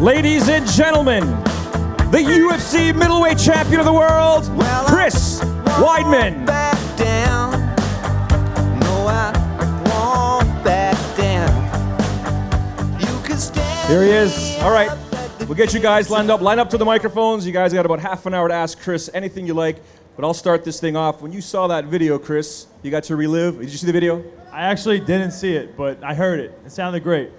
Ladies and gentlemen, the UFC middleweight champion of the world, Chris Weidman. Back down. No, I won't back down. You can stand. Here he is. All right, we'll get you guys lined up. Line up to the microphones. You guys got about half an hour to ask Chris anything you like, but I'll start this thing off. When you saw that video, Chris, you got to relive. Did you see the video? I actually didn't see it, but I heard it. It sounded great.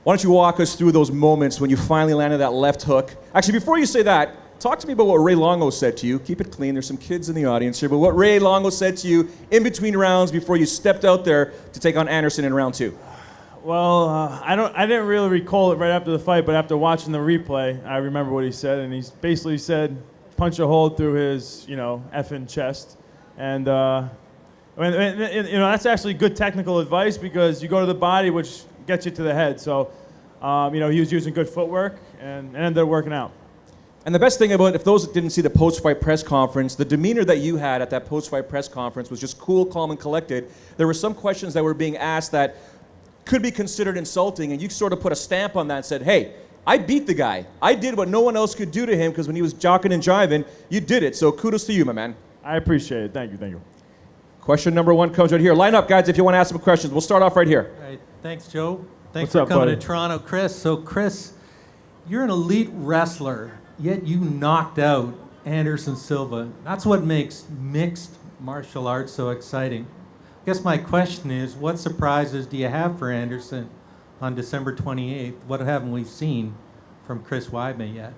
Why don't you walk us through those moments when you finally landed that left hook? Actually, before you say that, talk to me about what Ray Longo said to you. Keep it clean. There's some kids in the audience here, but what Ray Longo said to you in between rounds before you stepped out there to take on Anderson in round 2. Well, I didn't really recall it right after the fight, but after watching the replay, I remember what he said, and he basically said, punch a hole through his, effing chest, and that's actually good technical advice because you go to the body, which gets you to the head. So, he was using good footwork and ended up working out. And the best thing about, if those that didn't see the post-fight press conference, the demeanor that you had at that post-fight press conference was just cool, calm, and collected. There were some questions that were being asked that could be considered insulting, and you sort of put a stamp on that and said, hey, I beat the guy. I did what no one else could do to him because when he was jocking and jiving, you did it. So kudos to you, my man. I appreciate it. Thank you. Question number 1 comes right here. Line up, guys, if you want to ask some questions. We'll start off right here. All right. Thanks, Joe. Thanks What's for up, coming buddy? to Toronto, Chris. So, Chris, you're an elite wrestler, yet you knocked out Anderson Silva. That's what makes mixed martial arts so exciting. I guess my question is, what surprises do you have for Anderson on December 28th? What haven't we seen from Chris Weidman yet?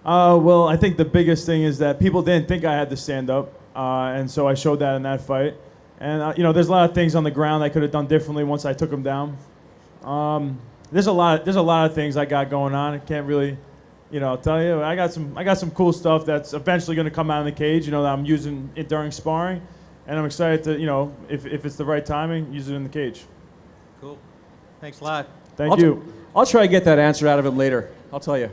Well, I think the biggest thing is that people didn't think I had to stand up, and so I showed that in that fight. And there's a lot of things on the ground I could have done differently once I took him down. There's a lot of things I got going on. I can't really, tell you. I got some cool stuff that's eventually going to come out in the cage. That I'm using it during sparring, and I'm excited to, if it's the right timing, use it in the cage. Cool. Thanks a lot. Thank you. I'll try to get that answer out of him later. I'll tell you.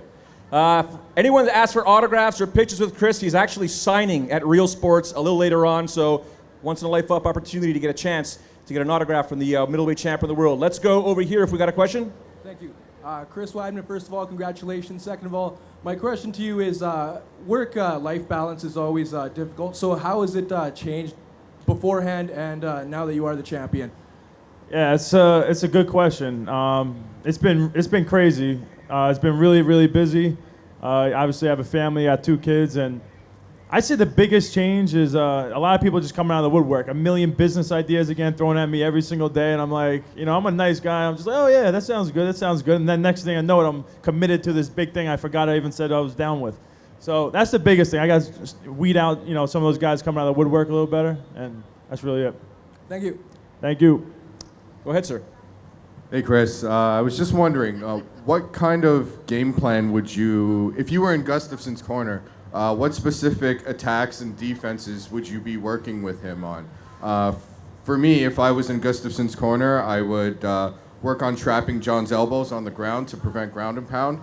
Anyone that asks for autographs or pictures with Chris, he's actually signing at Real Sports a little later on. So once in a life opportunity to get a chance to get an autograph from the middleweight champion of the world. Let's go over here if we got a question. Thank you. Chris Weidman, first of all, congratulations. Second of all, my question to you is work-life balance is always difficult. So how has it changed beforehand and now that you are the champion? Yeah, it's a good question. It's been crazy. It's been really, really busy. Obviously, I have a family, I have 2 kids, and I say the biggest change is a lot of people just coming out of the woodwork. A million business ideas again thrown at me every single day, and I'm like, I'm a nice guy. I'm just like, oh yeah, that sounds good. And then next thing I know it, I'm committed to this big thing I forgot I even said I was down with. So that's the biggest thing. I got to just weed out, some of those guys coming out of the woodwork a little better, and that's really it. Thank you. Thank you. Go ahead, sir. Hey, Chris. I was just wondering, what kind of game plan would you, if you were in Gustafsson's corner, what specific attacks and defenses would you be working with him on? For me, if I was in Gustafsson's corner, I would work on trapping John's elbows on the ground to prevent ground and pound,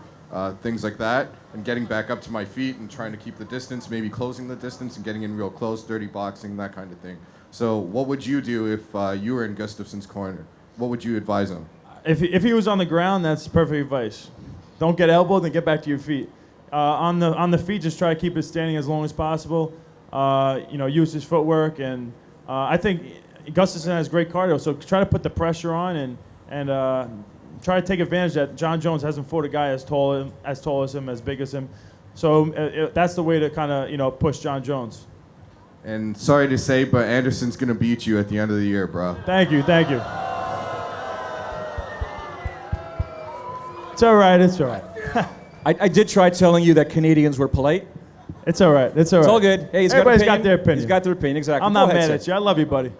things like that, and getting back up to my feet and trying to keep the distance, maybe closing the distance and getting in real close, dirty boxing, that kind of thing. So what would you do if you were in Gustafsson's corner? What would you advise him? If he was on the ground, that's perfect advice. Don't get elbowed, then get back to your feet. On the feet, just try to keep it standing as long as possible. Use his footwork, and I think Gustafsson has great cardio. So try to put the pressure on and try to take advantage that John Jones hasn't fought a guy as tall as him, as big as him. So that's the way to kind of push John Jones. And sorry to say, but Anderson's gonna beat you at the end of the year, bro. Thank you. It's all right. I did try telling you that Canadians were polite. It's all right. It's all good. Hey, Everybody's got their opinion. He's got their opinion, exactly. I'm not mad at you. I love you, buddy.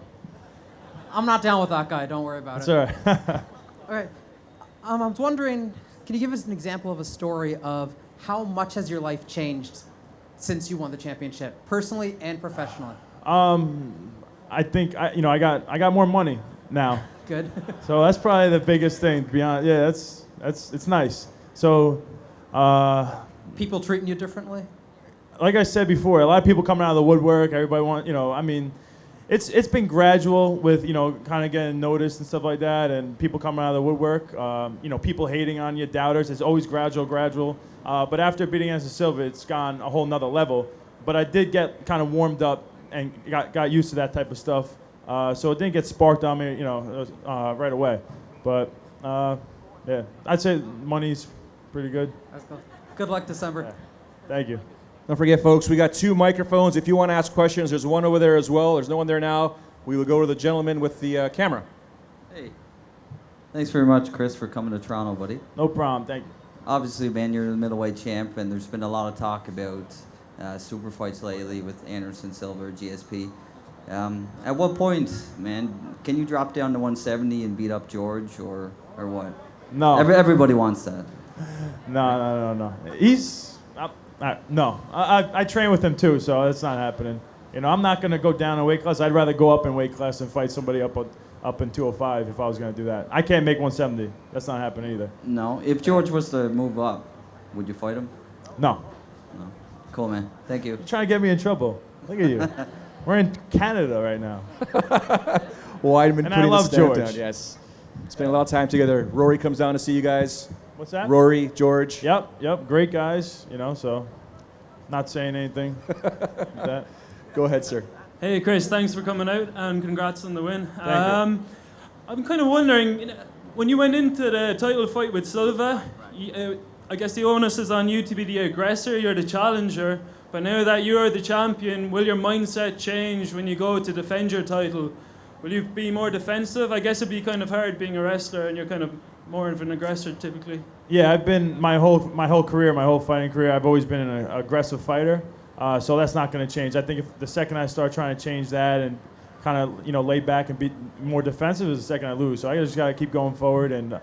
I'm not down with that guy. Don't worry about It's it. all right. All right. I was wondering, can you give us an example of a story of how much has your life changed since you won the championship, personally and professionally? I think I got more money now. Good. So that's probably the biggest thing, to be honest. Yeah, it's nice. So, People treating you differently? like I said before, a lot of people coming out of the woodwork. Everybody It's been gradual with, kind of getting noticed and stuff like that, and people coming out of the woodwork. People hating on you, doubters. It's always gradual. But after beating Anderson Silva, it's gone a whole nother level. But I did get kind of warmed up and got used to that type of stuff. So it didn't get sparked on me, right away. But yeah, I'd say money's pretty good. Let's go. Good luck, December. Yeah. Thank you. Don't forget, folks, we got 2 microphones. If you want to ask questions, there's one over there as well. There's no one there now. We will go to the gentleman with the camera. Hey. Thanks very much, Chris, for coming to Toronto, buddy. No problem. Thank you. Obviously, man, you're the middleweight champ, and there's been a lot of talk about super fights lately with Anderson Silva, GSP. At what point, man, can you drop down to 170 and beat up George, or what? No. Everybody wants that. No. No. I train with him too, so it's not happening. I'm not going to go down in weight class. I'd rather go up in weight class and fight somebody up in 205 if I was going to do that. I can't make 170. That's not happening either. No. If George was to move up, would you fight him? No. No. Cool, man. Thank you. You're trying to get me in trouble. Look at you. We're in Canada right now. Weidman And I putting love the stamp George. down. Yes. Spend a lot of time together. Rory comes down to see you guys. What's that? Rory, George. Yep. Great guys, so not saying anything like that. Go ahead, sir. Hey Chris, thanks for coming out and congrats on the win. Thank you. I'm kind of wondering, when you went into the title fight with Silva, I guess the onus is on you to be the aggressor, you're the challenger, but now that you're the champion, will your mindset change when you go to defend your title? Will you be more defensive? I guess it'd be kind of hard being a wrestler and you're kind of more of an aggressor typically. Yeah, I've been my whole career, my whole fighting career, I've always been an aggressive fighter. So that's not going to change. I think if the second I start trying to change that and kind of lay back and be more defensive is the second I lose. So I just got to keep going forward and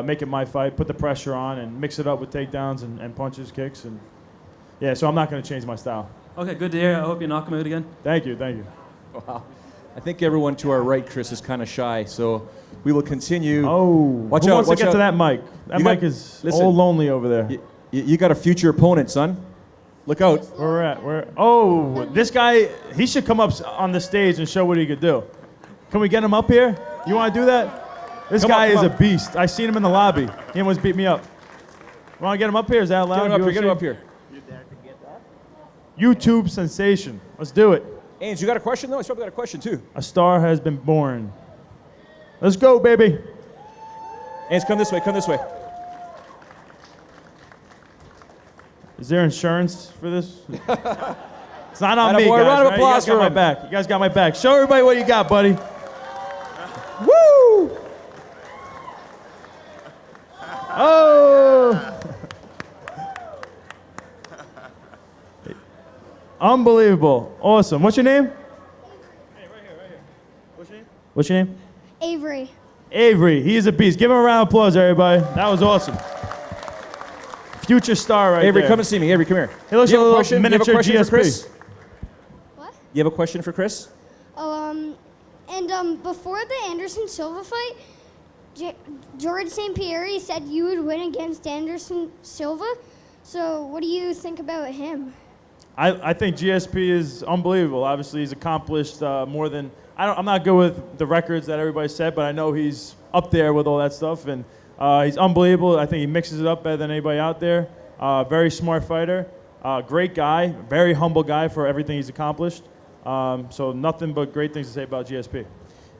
make it my fight, put the pressure on, and mix it up with takedowns and punches, kicks, and yeah. So I'm not going to change my style. Okay, good to hear. I hope you knock him out again. Thank you. Wow. I think everyone to our right, Chris, is kind of shy, so we will continue. Oh, watch who out! wants Watch to get out. to that mic? That You mic got- is listen. all lonely over there. You got a future opponent, son. Look out! Where we're at? Oh, this guy, he should come up on the stage and show what he could do. Can we get him up here? You want to do that? This Come guy on, is come a beast. I seen him in the lobby. He almost beat me up. Want to get him up here? Is that allowed? Get him up here. UFC? Get him up here. YouTube sensation. Let's do it. Ains, you got a question though? I probably got a question too. A star has been born. Let's go, baby. Ains, come this way. Come this way. Is there insurance for this? It's not on Atta me, boy, guys. round of Right? applause You guys got for my him. back. You guys got my back. Show everybody what you got, buddy. Woo! Oh! Unbelievable. Awesome. What's your name? Hey, right here. What's your name? Avery. Avery. He is a beast. Give him a round of applause, everybody. That was awesome. Future star right Avery, there. come and see me. Avery, come here. He looks You have like a a little question? You have a miniature question for GSP. Chris? What? You have a question for Chris? Before the Anderson Silva fight, George St. Pierre said you would win against Anderson Silva. So what do you think about him? I think GSP is unbelievable. Obviously, he's accomplished more than... I'm not good with the records that everybody said, but I know he's up there with all that stuff, and he's unbelievable. I think he mixes it up better than anybody out there. Very smart fighter. Great guy. Very humble guy for everything he's accomplished. So nothing but great things to say about GSP.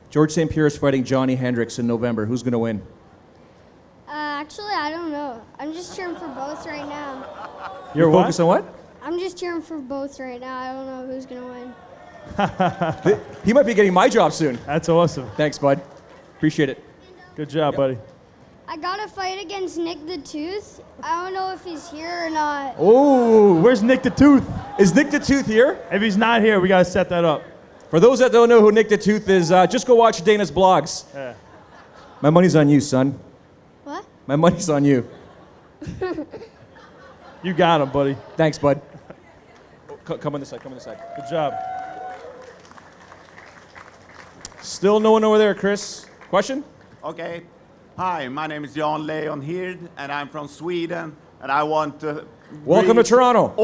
George St. Pierre is fighting Johnny Hendricks in November. Who's going to win? Actually, I don't know. I'm just cheering for both right now. You're focused on what? I'm just cheering for both right now. I don't know who's gonna win. He might be getting my job soon. That's awesome. Thanks, bud. Appreciate it. Good job, buddy. I got a fight against Nick the Tooth. I don't know if he's here or not. Oh, where's Nick the Tooth? Is Nick the Tooth here? If he's not here, we got to set that up. For those that don't know who Nick the Tooth is, just go watch Dana's blogs. Yeah. My money's on you, son. What? My money's on you. You got him, buddy. Thanks, bud. Come on this side. Come on this side. Good job. Still no one over there, Chris. Question? Okay. Hi, my name is Jan Leon Hird, and I'm from Sweden, and I want to... Welcome to Toronto.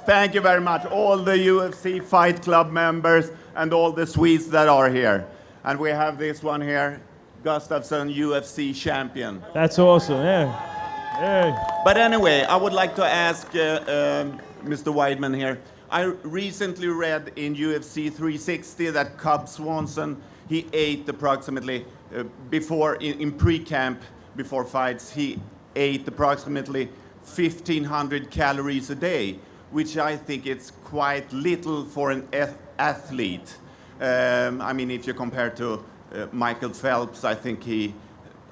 Thank you very much, all the UFC Fight Club members and all the Swedes that are here. And we have this one here, Gustafsson, UFC champion. That's awesome. Yeah. Yeah. But anyway, I would like to ask Mr. Weidman here. I recently read in UFC 360 that Cub Swanson, he ate approximately in pre-camp, before fights, he ate approximately 1,500 calories a day, which I think it's quite little for an athlete. I mean, if you compare to Michael Phelps, I think he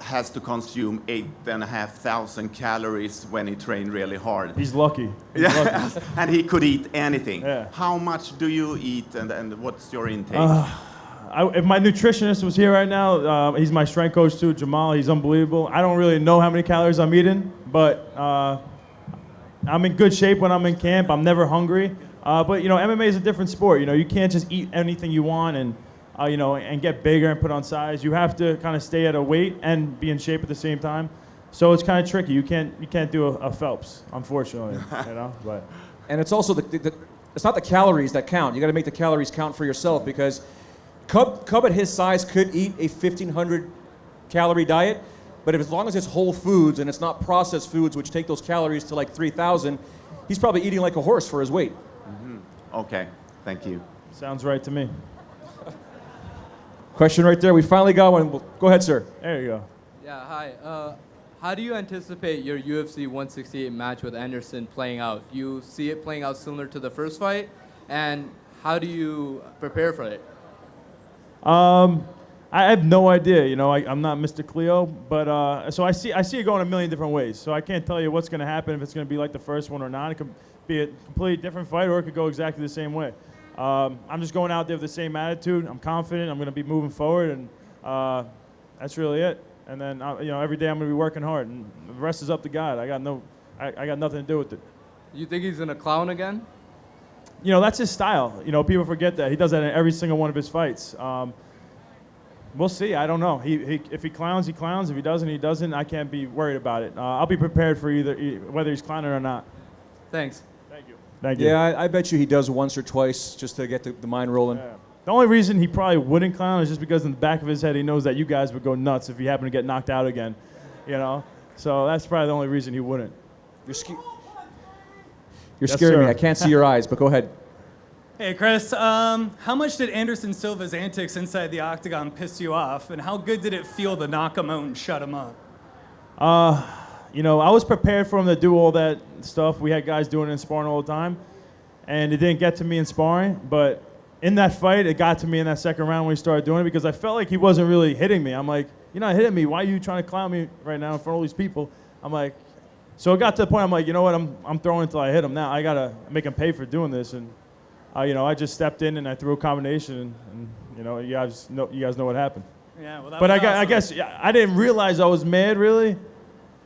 has to consume 8,500 calories when he trained really hard. He's lucky. Yeah, and he could eat anything. Yeah. How much do you eat, and what's your intake? If my nutritionist was here right now, he's my strength coach too, Jamal. He's unbelievable. I don't really know how many calories I'm eating, but I'm in good shape when I'm in camp. I'm never hungry. But you know, MMA is a different sport. You know, you can't just eat anything you want and you know, and get bigger and put on size. You have to kind of stay at a weight and be in shape at the same time. So it's kind of tricky. You can't do a Phelps, unfortunately. You know, but. And it's also it's not the calories that count. You got to make the calories count for yourself, because Cub at his size could eat a 1,500 calorie diet, but as long as it's whole foods and it's not processed foods, which take those calories to like 3,000, he's probably eating like a horse for his weight. Mm-hmm. Okay, thank you. Sounds right to me. Question right there. We finally got one. Go ahead, sir. There you go. Yeah, hi. How do you anticipate your UFC 168 match with Anderson playing out? Do you see it playing out similar to the first fight? And how do you prepare for it? I have no idea. You know, I'm not Mr. Cleo, but so I see it going a million different ways. So I can't tell you what's going to happen, if it's going to be like the first one or not. It could be a completely different fight, or it could go exactly the same way. I'm just going out there with the same attitude. I'm confident. I'm going to be moving forward, and that's really it. And then you know, every day I'm going to be working hard, and the rest is up to God. I got nothing to do with it. You think he's going to clown again? You know, that's his style. You know, people forget that. He does that in every single one of his fights. We'll see. I don't know. If he clowns, he clowns. If he doesn't, he doesn't. I can't be worried about it. I'll be prepared for whether he's clowning or not. Thanks. Thank you. Thank you. Yeah, I bet you he does once or twice just to get the mind rolling. Yeah. The only reason he probably wouldn't clown is just because in the back of his head he knows that you guys would go nuts if he happened to get knocked out again. You know? So that's probably the only reason he wouldn't. You're Yes, scaring sir. me. I can't see your eyes, but go ahead. Hey, Chris, how much did Anderson Silva's antics inside the octagon piss you off, and how good did it feel to knock him out and shut him up? You know, I was prepared for him to do all that stuff. We had guys doing it in sparring all the time, and it didn't get to me in sparring, but in that fight, it got to me in that second round when we started doing it, because I felt like he wasn't really hitting me. I'm like, you're not hitting me. Why are you trying to clown me right now in front of all these people? I'm like, so it got to the point, I'm like, you know what, I'm throwing until I hit him now. I got to make him pay for doing this. And, you know, I just stepped in and I threw a combination, and you know, you guys know what happened. Yeah, well, that But was I awesome. guess I didn't realize I was mad, really,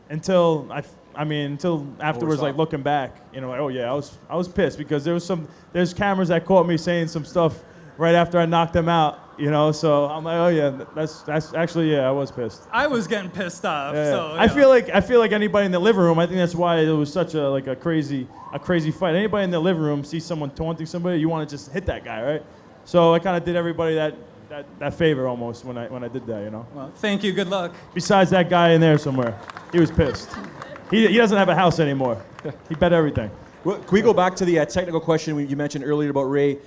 until until afterwards, like looking back, you know, like, oh yeah, I was pissed, because there's cameras that caught me saying some stuff right after I knocked him out, you know. So I'm like, oh yeah, that's actually, yeah, I was pissed. I was getting pissed off. Yeah. So I feel like anybody in the living room. I think that's why it was such a crazy fight. Anybody in the living room sees someone taunting somebody, you want to just hit that guy, right? So I kind of did everybody that favor almost when I did that, you know. Well, thank you. Good luck. Besides that guy in there somewhere, he was pissed. He doesn't have a house anymore. He bet everything. Well, can we go back to the technical question you mentioned earlier about Ray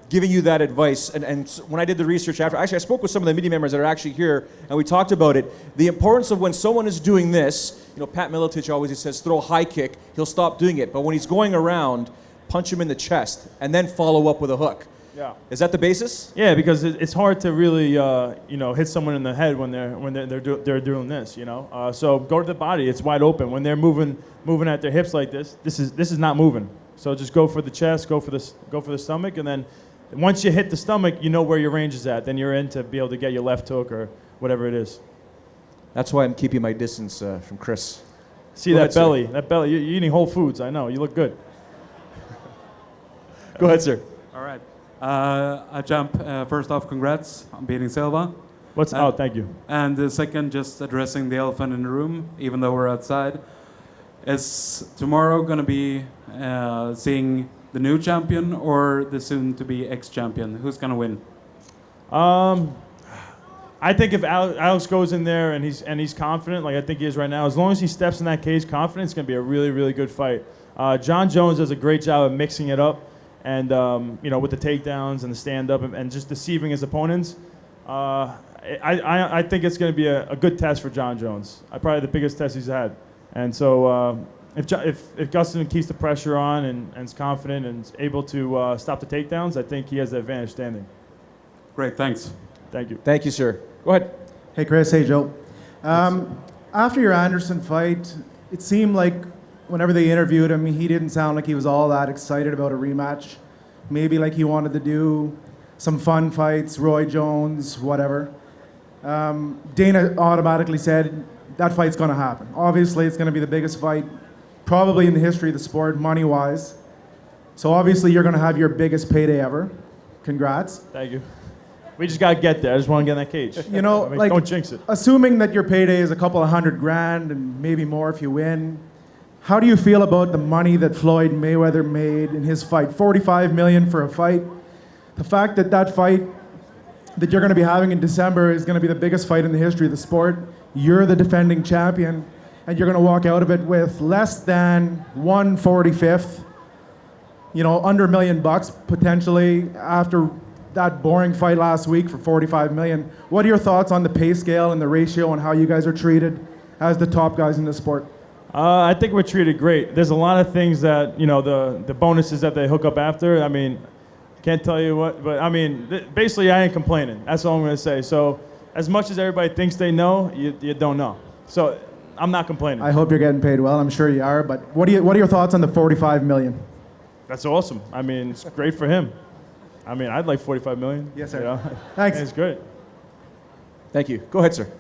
giving you that advice? And when I did the research after, actually I spoke with some of the media members that are actually here, and we talked about it. The importance of when someone is doing this, you know, Pat Miletich always says throw a high kick, he'll stop doing it. But when he's going around, punch him in the chest, and then follow up with a hook. Yeah. Is that the basis? Yeah, because it's hard to really, you know, hit someone in the head when they're doing this, you know. So go to the body; it's wide open. When they're moving at their hips like this, this is not moving. So just go for the chest, go for the stomach, and then once you hit the stomach, you know where your range is at. Then you're in to be able to get your left hook or whatever it is. That's why I'm keeping my distance from Chris. See that belly? That belly. You're eating whole foods. I know. You look good. Go ahead, sir. All right. I jump. First off, congrats on beating Silva. Thank you. And the second, just addressing the elephant in the room, even though we're outside. Is tomorrow going to be seeing the new champion or the soon-to-be ex-champion? Who's going to win? I think if Alex goes in there and he's confident, like I think he is right now, as long as he steps in that cage confident, it's going to be a really, really good fight. John Jones does a great job of mixing it up, and with the takedowns and the stand-up and just deceiving his opponents. I think it's going to be a good test for John Jones. Probably the biggest test he's had. And so if Gustin keeps the pressure on and is confident and is able to stop the takedowns, I think he has the advantage standing. Great, thanks. Thank you. Thank you, sir. Go ahead. Hey, Chris. Hey, Joe. After your Anderson fight, it seemed like whenever they interviewed him, he didn't sound like he was all that excited about a rematch. Maybe like he wanted to do some fun fights, Roy Jones, whatever. Dana automatically said that fight's going to happen. Obviously, it's going to be the biggest fight probably in the history of the sport, money-wise. So obviously, you're going to have your biggest payday ever. Congrats. Thank you. We just got to get there. I just want to get in that cage. You know, like, don't jinx it. Assuming that your payday is a couple of $100,000 and maybe more if you win, how do you feel about the money that Floyd Mayweather made in his fight? $45 million for a fight. The fact that that fight that you're going to be having in December is going to be the biggest fight in the history of the sport. You're the defending champion, and you're going to walk out of it with less than 1/45th, under $1 million potentially after that boring fight last week for $45 million. What are your thoughts on the pay scale and the ratio and how you guys are treated as the top guys in the sport? I think we're treated great. There's a lot of things that, the bonuses that they hook up after. I mean, can't tell you what, but I mean, basically I ain't complaining. That's all I'm going to say. So as much as everybody thinks they know, you don't know. So I'm not complaining. I hope you're getting paid well. I'm sure you are. But what are your thoughts on the $45 million? That's awesome. I mean, it's great for him. I mean, I'd like $45 million. Yes, sir. Thanks. It's great. Thank you. Go ahead, sir.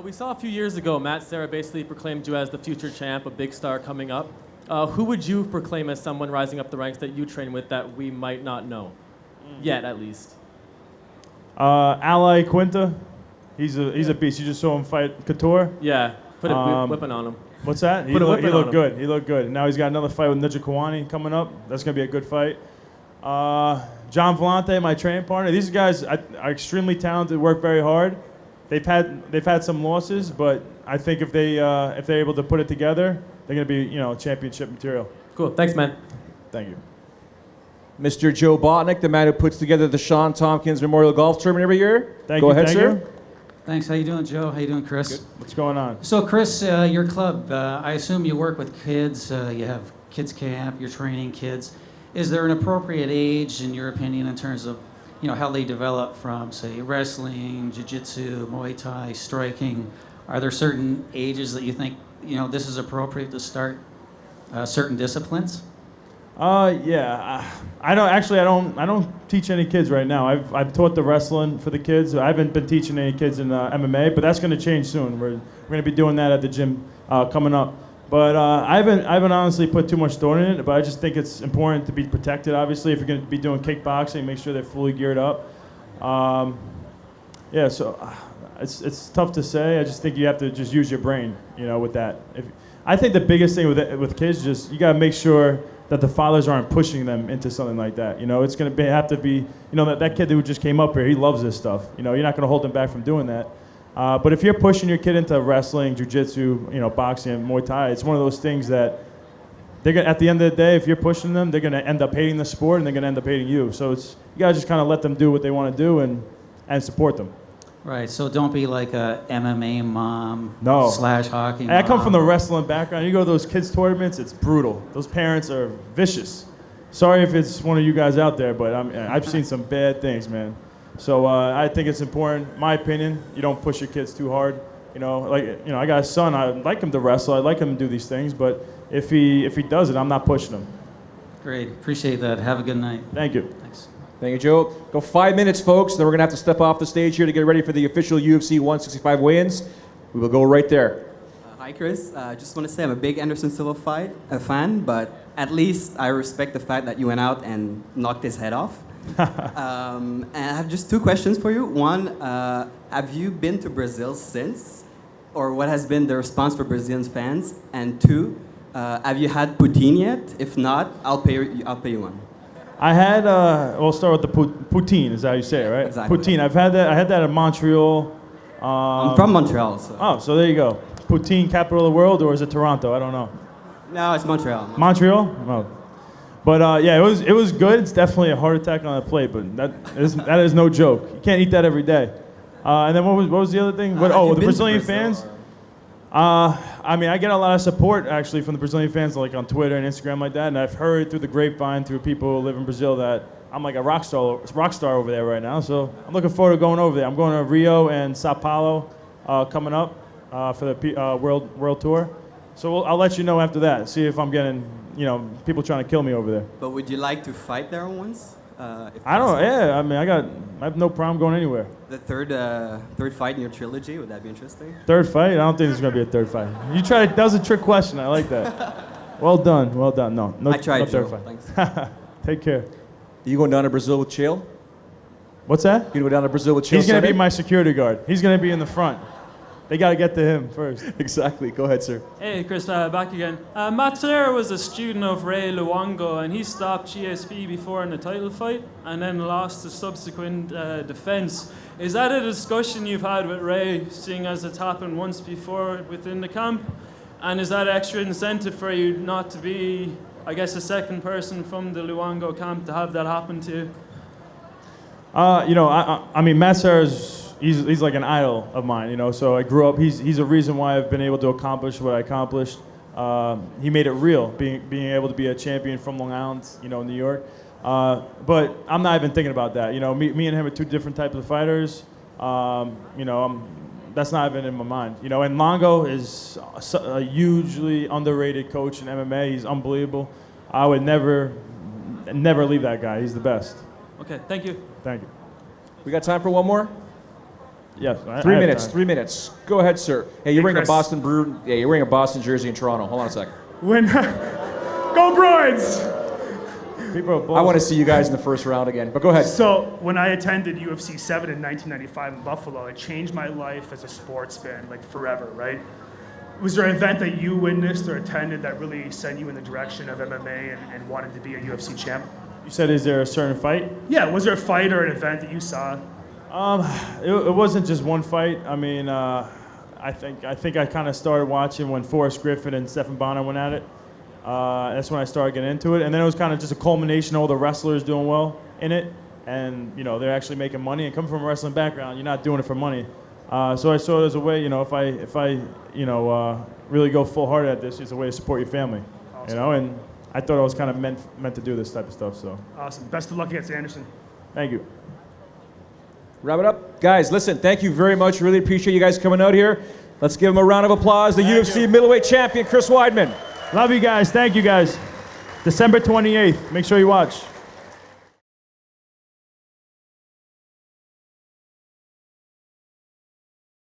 We saw a few years ago, Matt Serra basically proclaimed you as the future champ, a big star coming up. Who would you proclaim as someone rising up the ranks that you train with that we might not know? Yet, at least. Ally Quinta. He's a beast. You just saw him fight Couture. Yeah, put a whipping on him. What's that? He looked good. He looked good. Now he's got another fight with Ninja Kawani coming up. That's going to be a good fight. John Vellante, my training partner. These guys are extremely talented, work very hard. They've had some losses, but I think if they're able to put it together, they're going to be championship material. Cool. Thanks, man. Thank you. Mr. Joe Botnick, the man who puts together the Sean Tompkins Memorial Golf Tournament every year. Go ahead, sir. Thanks. How you doing, Joe? How you doing, Chris? Good. What's going on? So, Chris, your club, I assume you work with kids. You have kids camp. You're training kids. Is there an appropriate age, in your opinion, in terms of how they develop from, say, wrestling, jiu-jitsu, Muay Thai, striking? Are there certain ages that you think this is appropriate to start certain disciplines? Yeah. I don't teach any kids right now. I've taught the wrestling for the kids. I haven't been teaching any kids in MMA, but that's going to change soon. We're going to be doing that at the gym coming up. But I haven't honestly put too much thought in it. But I just think it's important to be protected. Obviously, if you're going to be doing kickboxing, make sure they're fully geared up. Yeah. So it's tough to say. I just think you have to just use your brain, with that. I think the biggest thing with kids, just you got to make sure that the fathers aren't pushing them into something like that. It's going to have to be, that kid who just came up here, he loves this stuff. You're not going to hold him back from doing that. But if you're pushing your kid into wrestling, jiu-jitsu, boxing, and Muay Thai, it's one of those things that they're gonna, at the end of the day, if you're pushing them, they're going to end up hating the sport and they're going to end up hating you. So you got to just kind of let them do what they want to do and support them. Right, so don't be like a MMA mom / hockey mom. I come from the wrestling background. You go to those kids' tournaments, it's brutal. Those parents are vicious. Sorry if it's one of you guys out there, but I've seen some bad things, man. So I think it's important, my opinion, you don't push your kids too hard. I got a son, I like him to wrestle, I like him to do these things, but if he does it, I'm not pushing him. Great, appreciate that. Have a good night. Thank you. Thanks. Thank you, Joe. Go 5 minutes, folks. Then we're going to have to step off the stage here to get ready for the official UFC 165 weigh-ins. We will go right there. Hi, Chris. Just want to say I'm a big Anderson Silva fan, but at least I respect the fact that you went out and knocked his head off. And I have just two questions for you. One, have you been to Brazil since? Or what has been the response for Brazilian fans? And two, Have you had poutine yet? If not, I'll pay you one. I had, we'll start with the poutine, is that how you say it, right? Exactly. Poutine, I had that in Montreal. I'm from Montreal, so. Oh, so there you go. Poutine, capital of the world, or is it Toronto? I don't know. No, it's Montreal. Montreal? Oh. But yeah, it was good. It's definitely a heart attack on the plate, but that is no joke. You can't eat that every day. And then what was the other thing? The Brazilian fans? I mean, I get a lot of support actually from the Brazilian fans, like on Twitter and Instagram like that. And I've heard through the grapevine, through people who live in Brazil, that I'm like a rock star over there right now. So I'm looking forward to going over there. I'm going to Rio and Sao Paulo coming up for the world tour. So I'll let you know after that. See if I'm getting people trying to kill me over there. But would you like to fight there once? I don't know. Yeah, I mean, I have no problem going anywhere. The third fight in your trilogy, would that be interesting? Third fight? I don't think there's gonna be a third fight. That was a trick question. I like that. Well done. No, I tried, no third Joe. fight. Thanks. Take care. You going down to Brazil with Chael? What's that? You gonna go down to Brazil with Chael? He's gonna be Sonnen? my security guard. He's gonna be in the front. They gotta get to him first. Exactly. Go ahead, sir. Hey, Chris, back again. Matt Serra was a student of Ray Luongo, and he stopped GSP before in the title fight, and then lost the subsequent defense. Is that a discussion you've had with Ray, seeing as it's happened once before within the camp? And is that extra incentive for you not to be, I guess, a second person from the Luongo camp to have that happen to you? I mean, Matt Serra's. He's like an idol of mine, So I grew up. He's a reason why I've been able to accomplish what I accomplished. He made it real, being able to be a champion from Long Island, New York. But I'm not even thinking about that. Me and him are two different types of fighters. That's not even in my mind. And Longo is a hugely underrated coach in MMA. He's unbelievable. I would never leave that guy. He's the best. Okay, thank you. Thank you. We got time for one more? Yes. 3 minutes. 3 minutes. Go ahead, sir. Hey, you're wearing Chris. a Boston Brew. Yeah, you're wearing a Boston jersey in Toronto. Hold on a second. Go Bruins! I want to see you guys in the first round again. But go ahead. So when I attended UFC 7 in 1995 in Buffalo, it changed my life as a sports fan, like forever, right? Was there an event that you witnessed or attended that really sent you in the direction of MMA and wanted to be a UFC champ? You said, is there a certain fight? Yeah, was there a fight or an event that you saw? It wasn't just one fight. I mean, I think I kind of started watching when Forrest Griffin and Stephan Bonner went at it. That's when I started getting into it, and then it was kind of just a culmination of all the wrestlers doing well in it, and they're actually making money. And coming from a wrestling background, you're not doing it for money. So I saw it as a way, if I really go full hearted at this, it's a way to support your family, Awesome. And I thought I was kind of meant to do this type of stuff. So Awesome. Best of luck against Anderson. thank you. Wrap it up. Guys, listen, thank you very much. Really appreciate you guys coming out here. Let's give him a round of applause. The UFC middleweight champion, Chris Weidman. Love you guys. Thank you guys. December 28th. Make sure you watch.